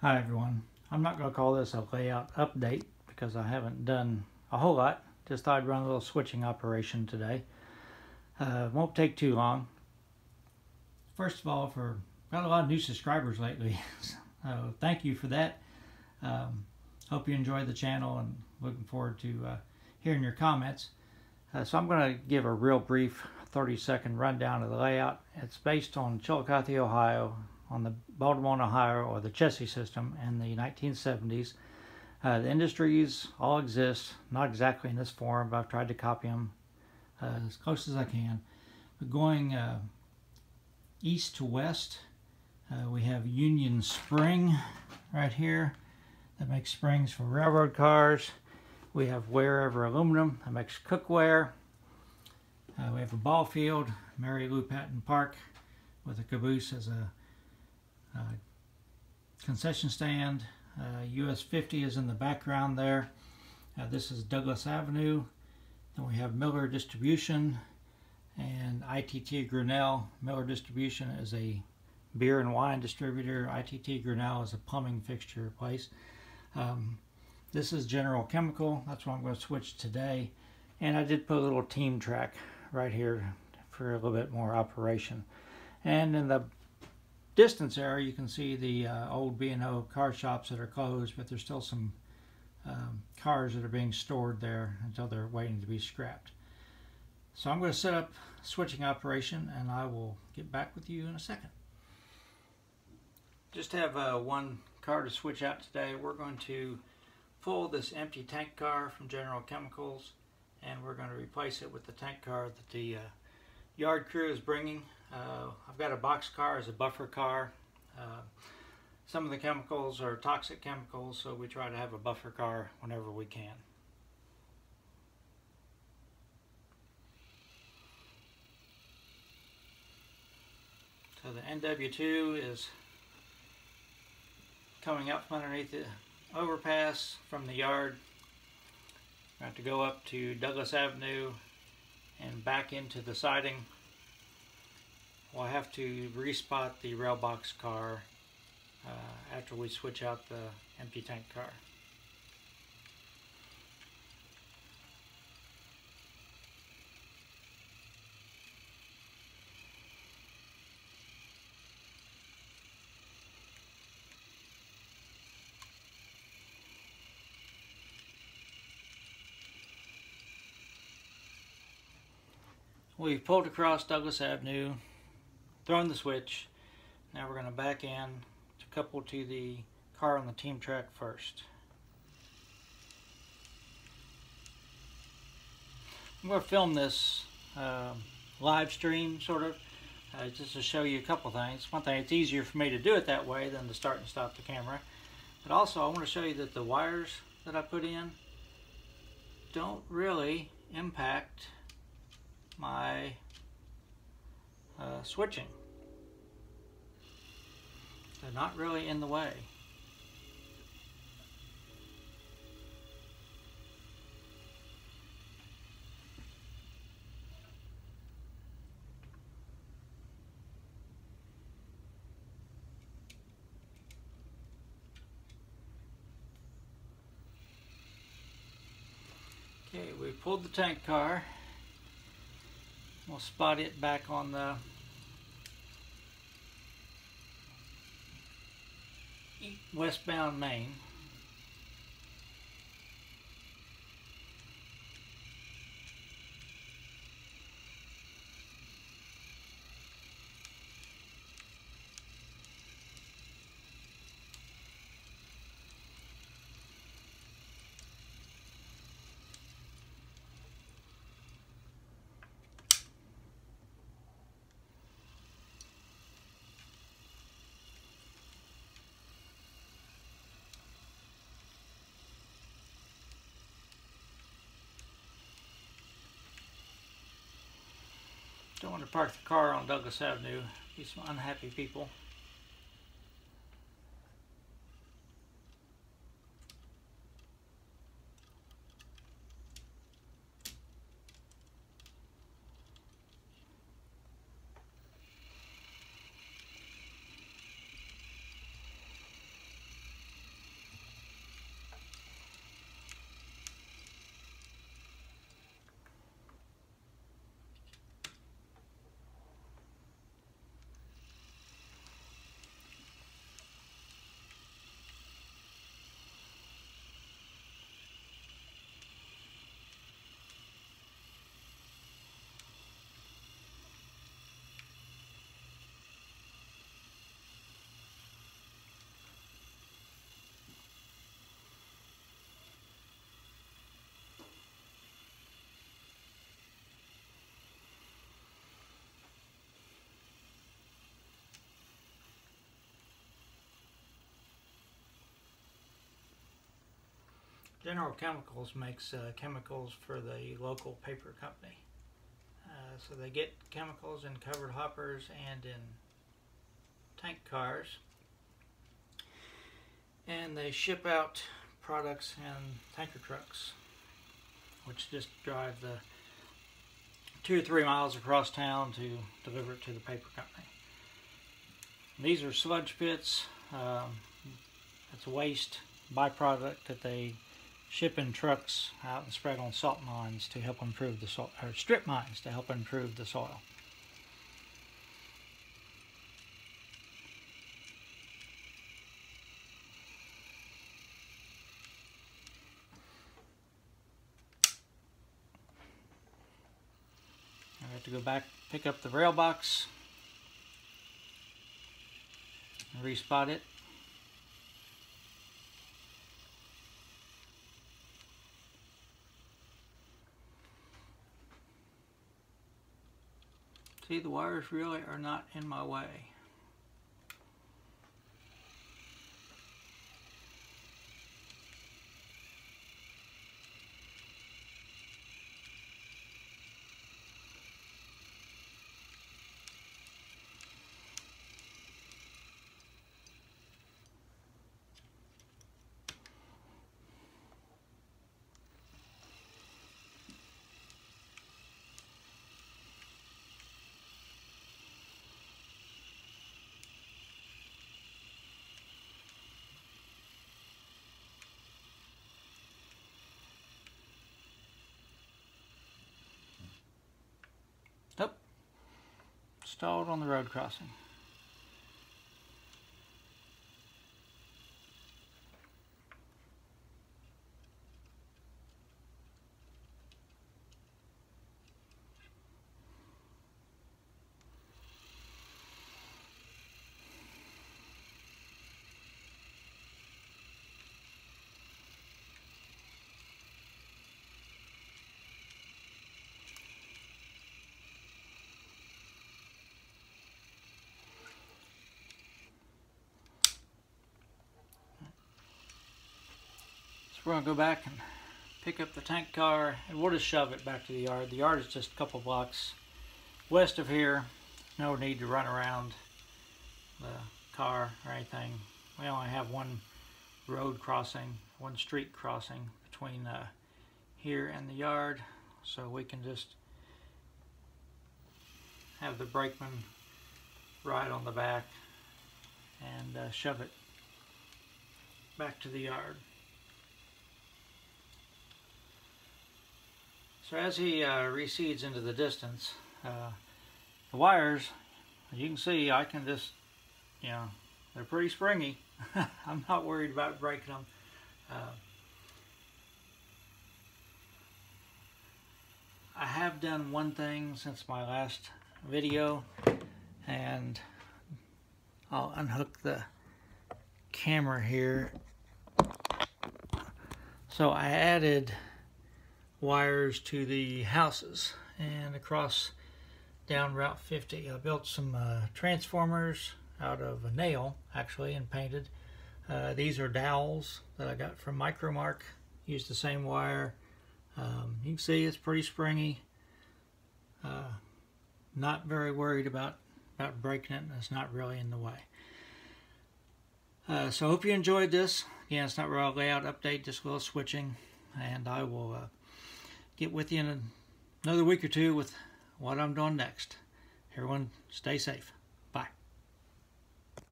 Hi everyone. I'm not going to call this a layout update because I haven't done a whole lot. Just thought I'd run a little switching operation today. Won't take too long. First of all, got a lot of new subscribers lately. So thank you for that. Hope you enjoy the channel and looking forward to hearing your comments. So I'm going to give a real brief 30-second rundown of the layout. It's based on Chillicothe, Ohio, on the Baltimore, Ohio, or the Chessie system in the 1970s. The industries all exist, not exactly in this form, but I've tried to copy them as close as I can. But going east to west, we have Union Spring right here that makes springs for railroad cars. We have Wherever Aluminum that makes cookware. We have a ball field, Mary Lou Patton Park, with a caboose as a concession stand. US 50 is in the background there. This is Douglas Avenue. Then we have Miller Distribution and ITT Grinnell. Miller Distribution is a beer and wine distributor. ITT Grinnell is a plumbing fixture place. This is General Chemical. That's what I'm going to switch today. And I did put a little team track right here for a little bit more operation. And in the distance area, you can see the old B&O car shops that are closed, but there's still some cars that are being stored there until they're waiting to be scrapped. So I'm going to set up a switching operation and I will get back with you in a second. Just have one car to switch out today. We're going to pull this empty tank car from General Chemicals and we're going to replace it with the tank car that the yard crew is bringing. I've got a box car as a buffer car. Some of the chemicals are toxic chemicals, so we try to have a buffer car whenever we can. So the NW2 is coming up from underneath the overpass from the yard. I have to go up to Douglas Avenue and back into the siding. We'll have to respot the rail box car after we switch out the empty tank car. We've pulled across Douglas Avenue, thrown the switch. Now we're going to back in to couple to the car on the team track first. I'm going to film this live stream sort of just to show you a couple things. One thing, it's easier for me to do it that way than to start and stop the camera. But also I want to show you that the wires that I put in don't really impact my switching. They're not really in the way. Okay, we pulled the tank car. We'll spot it back on the westbound main. Don't want to park the car on Douglas Avenue. Be some unhappy people. General Chemicals makes chemicals for the local paper company. So they get chemicals in covered hoppers and in tank cars, and they ship out products in tanker trucks, which just drive the 2 or 3 miles across town to deliver it to the paper company. These are sludge pits. It's a waste byproduct that they ship in trucks out and spread on salt mines to help improve the soil, or strip mines to help improve the soil. I have to go back, pick up the rail box, and respot it. See, the wires really are not in my way. Nope. Stalled on the road crossing. We're going to go back and pick up the tank car, and we'll just shove it back to the yard. The yard is just a couple blocks west of here. No need to run around the car or anything. We only have one road crossing, one street crossing between here and the yard, so we can just have the brakeman ride on the back and shove it back to the yard. So as he recedes into the distance, the wires, as you can see, I can just, they're pretty springy. I'm not worried about breaking them. I have done one thing since my last video, and I'll unhook the camera here. So I added wires to the houses and across down Route 50. I built some transformers out of a nail, actually, and painted. These are dowels that I got from Micromark. Used the same wire. You can see it's pretty springy. Not very worried about breaking it, and it's not really in the way. So I hope you enjoyed this. Again, it's not really a layout update, just a little switching, and I will get with you in another week or two with what I'm doing next. Everyone, stay safe.